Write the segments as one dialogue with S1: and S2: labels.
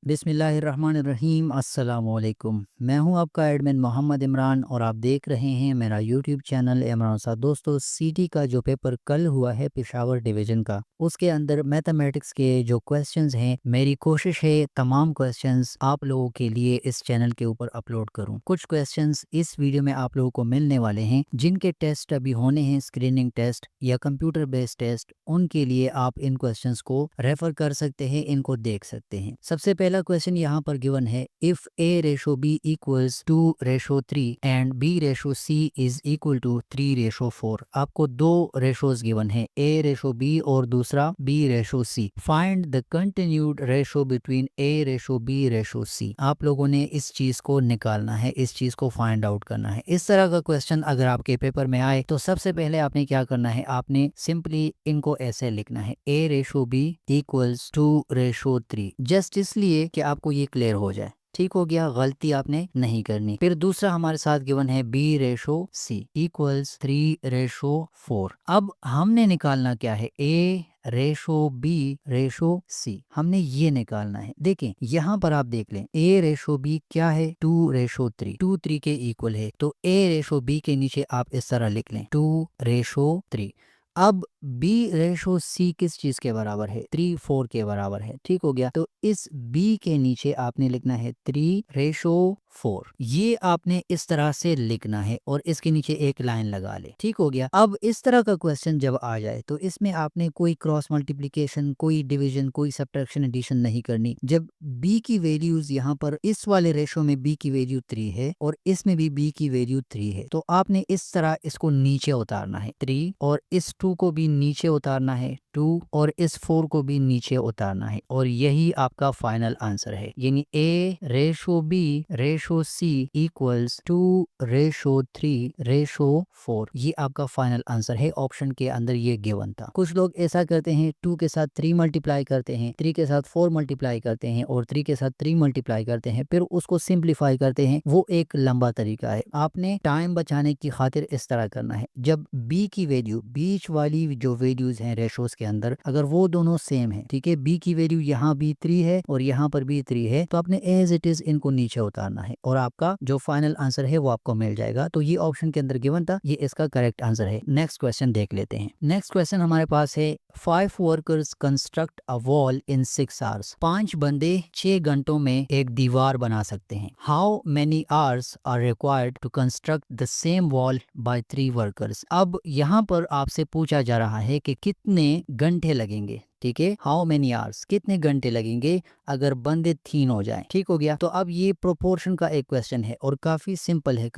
S1: बिस्मिल्लाहिर्रहमानिर्रहीम अस्सलामुअलैकुम। मैं हूं आपका एडमिन मोहम्मद इमरान और आप देख रहे हैं मेरा यूट्यूब चैनल इमरान साहब। दोस्तों, सीटी का जो पेपर कल हुआ है पेशावर डिवीज़न का, उसके अंदर मैथमेटिक्स के जो क्वेश्चंस हैं, मेरी कोशिश है तमाम क्वेश्चंस आप लोगों के लिए इस चैनल के ऊपर अपलोड करूं। कुछ क्वेश्चंस इस वीडियो में आप लोगों को मिलने वाले हैं जिनके टेस्ट अभी होने हैं, स्क्रीनिंग टेस्ट या कंप्यूटर बेस्ड टेस्ट। उनके लिए आप इन क्वेश्चंस को रेफर कर सकते हैं, इनको देख सकते हैं। सबसे पहला क्वेश्चन यहाँ पर गिवन है, if A ratio B equals 2:3 and B ratio C is equal to 3:4। आपको दो रेशोज गिवन है, ए रेशो बी और दूसरा B ratio C. Find the continued ratio between A ratio B ratio C. आप लोगों ने इस चीज को निकालना है, इस चीज को फाइंड आउट करना है। इस तरह का क्वेश्चन अगर आपके पेपर में आए तो सबसे पहले आपने क्या करना है, आपने सिंपली इनको ऐसे लिखना है, ए रेशो बी इक्वल्स 2:3, जस्ट इसलिए कि आपको ये क्लियर हो जाए। ठीक हो गया, गलती आपने नहीं करनी। फिर दूसरा हमारे साथ गिवन है बी रेशो सी इक्वल्स 3:4। अब हमने निकालना क्या है, ए रेशो बी रेशो सी, हमने ये निकालना है। देखें यहाँ पर आप देख लें, ए रेशो बी क्या है, 2:3, 2:3 के इक्वल है। तो ए रेशो बी के नीचे आप इस तरह लिख लें 2:3। अब b रेशो c किस चीज के बराबर है, 3:4 के बराबर है। ठीक हो गया, तो इस b के नीचे आपने लिखना है 3:4। ये आपने इस तरह से लिखना है और इसके नीचे एक लाइन लगा ले। ठीक हो गया। अब इस तरह का क्वेश्चन जब आ जाए तो इसमें आपने कोई क्रॉस मल्टीप्लिकेशन, कोई डिवीजन, कोई सब्ट्रैक्शन, एडिशन नहीं करनी। जब b की वैल्यूज यहाँ पर इस वाले रेशो में b की वैल्यू 3 है और इसमें भी b की वैल्यू 3 है, तो आपने इस तरह इसको नीचे उतारना है 3, और इस 2 को भी नीचे उतारना है 2, और इस 4 को भी नीचे उतारना है, और यही आपका फाइनल आंसर है। यानी a ratio b ratio c equals 2:3:4। ये आपका फाइनल आंसर है। ऑप्शन के अंदर ये गिवन था। कुछ लोग ऐसा करते हैं, 2 के साथ 3 मल्टीप्लाई करते हैं, 3 के साथ 4 मल्टीप्लाई करते हैं और 3 के साथ 3 मल्टीप्लाई करते हैं, फिर उसको सिंप्लीफाई करते हैं। वो एक लंबा तरीका है। आपने टाइम बचाने की खातिर इस तरह करना है, जब b की वैल्यू, बीच वाली जो वैल्यूज हैं रेशोज के अंदर, अगर वो दोनों सेम है, ठीक है, b की वैल्यू यहाँ भी 3 है और यहाँ पर भी 3 है, तो आपने एज इट इज इनको नीचे उतारना है और आपका जो फाइनल आंसर है वो आपको मिल जाएगा। तो ये ऑप्शन के अंदर गिवन था, ये इसका करेक्ट आंसर है। नेक्स्ट क्वेश्चन देख लेते हैं। नेक्स्ट क्वेश्चन हमारे पास है, 5 workers construct a wall in 6 hours. 5 बंदे 6 घंटों में एक दीवार बना सकते हैं। How many hours are required to construct the same wall by 3 workers. अब यहाँ पर आपसे पूछा जा रहा है कि कितने घंटे लगेंगे। ठीक है, हाउ मेनी आवर्स, कितने घंटे लगेंगे अगर बंदे 3 हो जाएं। ठीक हो गया। तो अब ये प्रोपोर्शन का एक क्वेश्चन है और काफी सिंपल है,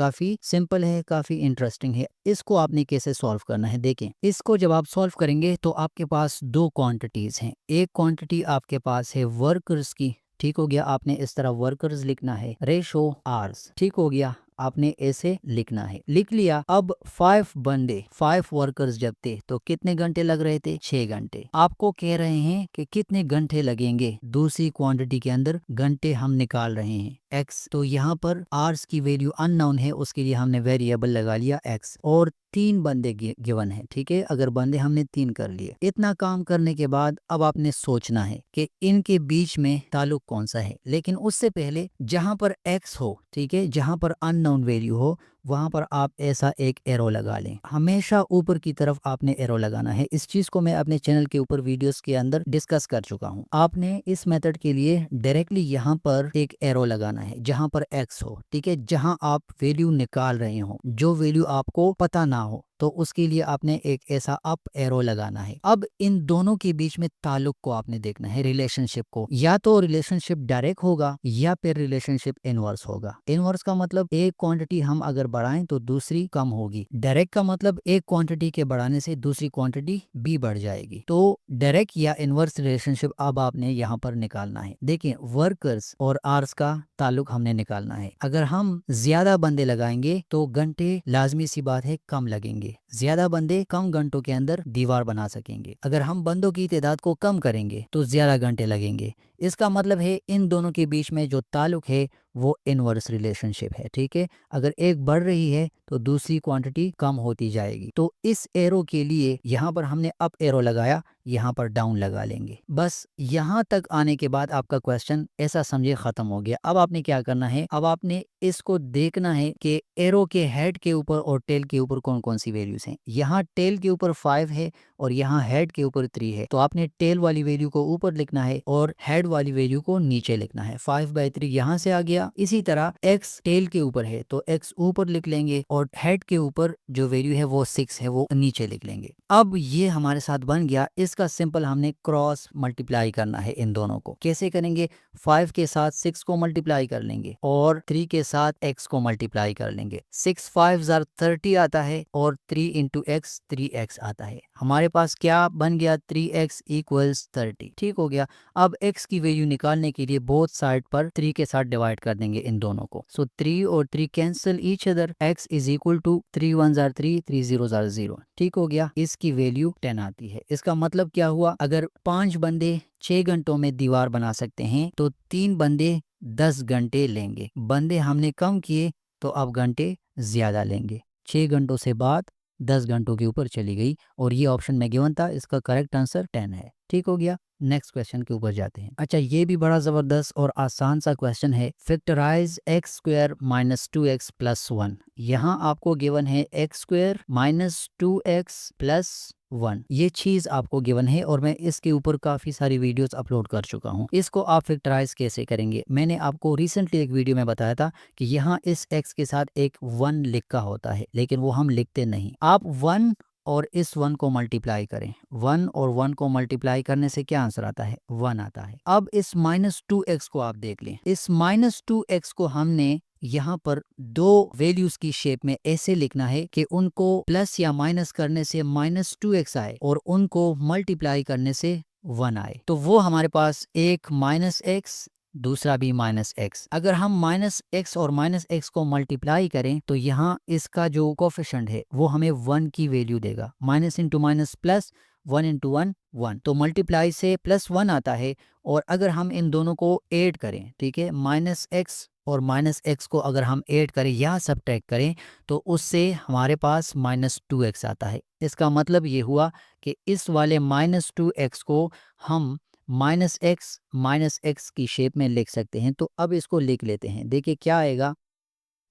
S1: काफी इंटरेस्टिंग है। इसको आपने कैसे सॉल्व करना है, देखें। इसको जब आप सॉल्व करेंगे तो आपके पास दो क्वांटिटीज हैं। एक क्वांटिटी आपके पास है वर्कर्स की। ठीक हो गया, आपने इस तरह वर्कर्स लिखना है, रेशो आवर्स। ठीक हो गया, आपने ऐसे लिखना है, लिख लिया। अब 5 वर्कर्स जब थे तो कितने घंटे लग रहे थे, 6 घंटे। आपको कह रहे हैं कि कितने घंटे लगेंगे दूसरी क्वांटिटी के अंदर, घंटे हम निकाल रहे हैं x। तो यहाँ पर आवर्स की वैल्यू अननोन है, उसके लिए हमने वेरिएबल लगा लिया x, और 3 बंदे गिवन है। ठीक है, अगर बंदे हमने 3 कर लिए। इतना काम करने के बाद अब आपने सोचना है कि इनके बीच में ताल्लुक कौन सा है। लेकिन उससे पहले जहां पर x हो, ठीक है, जहां पर अननोन वैल्यू हो, वहां पर आप ऐसा एक एरो लगा लें। हमेशा ऊपर की तरफ आपने एरो लगाना है। इस चीज को मैं अपने चैनल के ऊपर वीडियोस के अंदर डिस्कस कर चुका हूं। आपने इस मेथड के लिए डायरेक्टली यहाँ पर एक एरो लगाना है जहां पर x हो। ठीक है, जहां आप वैल्यू निकाल रहे हो, जो वैल्यू आपको पता ना हो, तो उसके लिए आपने एक ऐसा अप एरो लगाना है। अब इन दोनों के बीच में ताल्लुक को आपने देखना है, रिलेशनशिप को। या तो रिलेशनशिप डायरेक्ट होगा या फिर रिलेशनशिप इनवर्स होगा। इनवर्स का मतलब एक क्वांटिटी हम अगर बढ़ाएं तो दूसरी कम होगी। डायरेक्ट का मतलब एक क्वांटिटी के बढ़ाने से दूसरी क्वांटिटी भी बढ़ जाएगी। तो डायरेक्ट या इनवर्स रिलेशनशिप अब आपने यहाँ पर निकालना है। देखिए, वर्कर्स और आवर्स का ताल्लुक हमने निकालना है। अगर हम ज्यादा बंदे लगाएंगे तो घंटे लाजमी सी बात है कम लगेंगे। ज्यादा बंदे कम घंटों के अंदर दीवार बना सकेंगे। अगर हम बंदों की तादाद को कम करेंगे तो ज्यादा घंटे लगेंगे। इसका मतलब है इन दोनों के बीच में जो ताल्लुक है वो इनवर्स रिलेशनशिप है। ठीक है, अगर एक बढ़ रही है तो दूसरी क्वांटिटी कम होती जाएगी। तो इस एरो के लिए यहाँ पर हमने अप एरो लगाया, यहाँ पर डाउन लगा लेंगे। बस यहाँ तक आने के बाद आपका क्वेश्चन ऐसा समझिए खत्म हो गया। अब आपने क्या करना है, अब आपने इसको देखना है कि एरो के हेड के ऊपर और टेल के ऊपर कौन कौन सी वैल्यूज हैं। यहाँ टेल के ऊपर 5 है और यहाँ हेड के ऊपर 3 है, तो आपने टेल वाली वैल्यू को ऊपर लिखना है और हेड वाली वैल्यू को नीचे लिखना है। 5/3 यहाँ से आ गया। इसी तरह x टेल के ऊपर है तो x ऊपर लिख लेंगे और हेड के ऊपर जो वैल्यू है वो 6 है, वो नीचे लिख लेंगे। अब ये हमारे साथ बन गया। इसका सिंपल हमने क्रॉस मल्टीप्लाई करना है इन दोनों को। कैसे करेंगे, 5 के साथ 6 को मल्टीप्लाई कर लेंगे और 3 के साथ x को मल्टीप्लाई कर लेंगे। 6 5 30 आता है और 3 इंटू एक्स 3x आता है। हमारे पास क्या बन गया, 3x इक्वल्स 30। ठीक हो गया। अब x की वैल्यू निकालने के लिए बोथ साइड पर 3 के साथ डिवाइड कर देंगे इन दोनों को। सो 3 और 3 cancel each other, x is equal to 3 1 3 3 0 0। ठीक हो गया। इसकी वैल्यू 10 आती है। इसका मतलब क्या हुआ, अगर 5 बंदे 6 घंटों में दीवार बना सकते हैं तो 3 बंदे 10 घंटे लेंगे। बंदे हमने कम किए तो अब घंटे ज्यादा लेंगे। 6 घंटों से बाद 10 घंटों के ऊपर चली गई और ये ऑप्शन में गिवन था। इसका करेक्ट आंसर 10 है। ठीक हो गया। नेक्स्ट क्वेश्चन के ऊपर जाते हैं। अच्छा, ये भी बड़ा जबरदस्त और आसान सा क्वेश्चन है। Factorise x square minus 2x plus 1। यहाँ आपको गिवन है x square minus 2x plus 1। ये चीज आपको गिवन है और मैं इसके ऊपर काफी सारी वीडियोस अपलोड कर चुका हूँ। इसको आप फैक्टराइज कैसे करेंगे, मैंने आपको रिसेंटली एक वीडियो में बताया था कि यहाँ इस x के साथ एक 1 लिखा होता है, लेकिन वो हम लिखते नहीं। आप 1 और इस 1 को मल्टीप्लाई करें। 1 और 1 को मल्टीप्लाई करने से क्या आंसर आता है, 1 आता है। अब इस -2x को आप देख लें। इस -2x को हमने यहाँ पर दो वैल्यूज की शेप में ऐसे लिखना है कि उनको प्लस या माइनस करने से -2x आए और उनको मल्टीप्लाई करने से 1 आए। तो वो हमारे पास एक -x, दूसरा भी -x। अगर हम -x और -x को मल्टीप्लाई करें तो यहाँ इसका जो कोफिशिएंट है वो हमें 1 की वैल्यू देगा। Minus into minus plus, 1 into 1 1, तो मल्टीप्लाई से +1 आता है। और अगर हम इन दोनों को ऐड करें, ठीक है, -x और -x को अगर हम ऐड करें या सब्ट्रैक्ट करें तो उससे हमारे पास -2x आता है। इसका मतलब ये हुआ कि इस वाले -2x को हम -x की शेप में लिख सकते हैं। तो अब इसको लिख लेते हैं। देखिए क्या आएगा,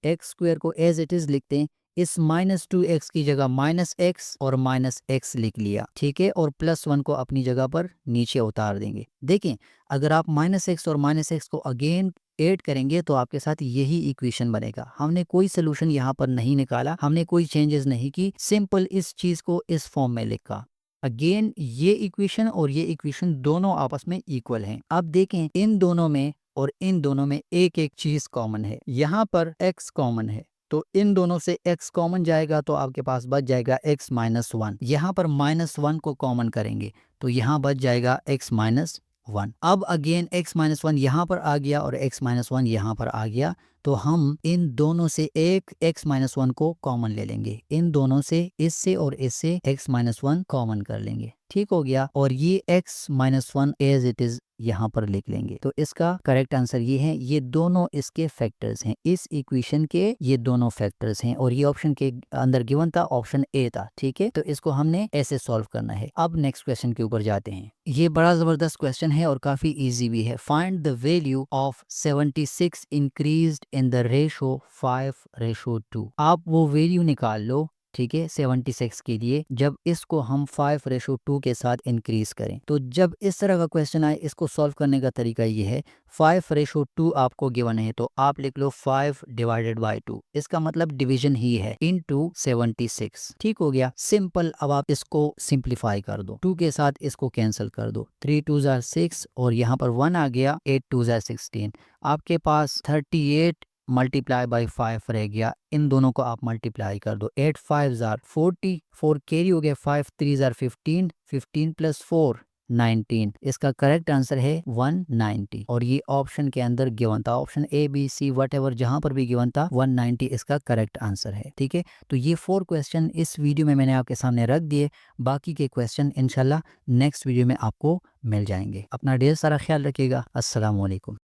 S1: एक्स स्क्वायर को एज इट इज लिखते हैं। इस -2x की जगह -x और -x लिख लिया, ठीक है, और +1 को अपनी जगह पर नीचे उतार देंगे। देखें, अगर आप -x और -x को अगेन ऐड करेंगे तो आपके साथ यही इक्वेशन बनेगा। हमने कोई सोल्यूशन यहाँ पर नहीं निकाला, हमने कोई चेंजेस नहीं की, सिंपल इस चीज को इस फॉर्म में लिखा। अगेन ये इक्वेशन और ये इक्वेशन दोनों आपस में इक्वल हैं। अब देखें, इन दोनों में और इन दोनों में एक एक चीज कॉमन है। यहाँ पर x कॉमन है तो इन दोनों से x कॉमन जाएगा तो आपके पास बच जाएगा x -1। यहाँ पर -1 को कॉमन करेंगे तो यहाँ बच जाएगा x -1। अब अगेन x -1 यहाँ पर आ गया और x -1 यहाँ पर आ गया, तो हम इन दोनों से एक x -1 को कॉमन ले लेंगे। इन दोनों से, इससे और इससे x -1 कॉमन कर लेंगे। ठीक हो गया। और ये x -1 एज इट इज यहाँ पर लिख लेंगे। तो इसका करेक्ट आंसर ये है। ये दोनों इसके फैक्टर्स हैं, इस इक्वेशन के ये दोनों फैक्टर्स हैं। और ये ऑप्शन के अंदर गिवन था, ऑप्शन ए था। ठीक है, तो इसको हमने ऐसे सॉल्व करना है। अब नेक्स्ट क्वेश्चन के ऊपर जाते हैं। ये बड़ा जबरदस्त क्वेश्चन है और काफी इजी भी है। Find the value of 76 increased in the ratio 5:2। आप वो वैल्यू निकाल लो, ठीक है, 76 के लिए, जब इसको हम 5:2 के साथ इंक्रीज करें। तो जब इस तरह का क्वेश्चन आए, इसको सॉल्व करने का तरीका ये है, 5:2 आपको गिवन है तो आप लिख लो 5/2। इसका मतलब डिवीजन ही है, इनटू 76। ठीक हो गया, सिंपल। अब आप इसको सिंप्लीफाई कर दो, 2 के साथ इसको कैंसिल कर दो। 3 2 6 और यहाँ पर 1 आ गया, 8 2 16। आपके पास 38 मल्टीप्लाई बाई 5 रह गया। इन दोनों को आप मल्टीप्लाई कर दो। 8 5 40, 4 कैरी हो गया, 5 3 15, 15 + 4 19। इसका करेक्ट आंसर है 190। और ये ऑप्शन के अंदर गिवन था, option A B C whatever जहां पर भी गिवन था, 190 इसका करेक्ट आंसर है। ठीक है, तो ये 4 क्वेश्चन इस वीडियो में मैंने आपके सामने रख दिए। बाकी के क्वेश्चन इंशाल्लाह नेक्स्ट वीडियो में आपको मिल जाएंगे। अपना ढेर सारा ख्याल रखिएगा। अस्सलाम वालेकुम।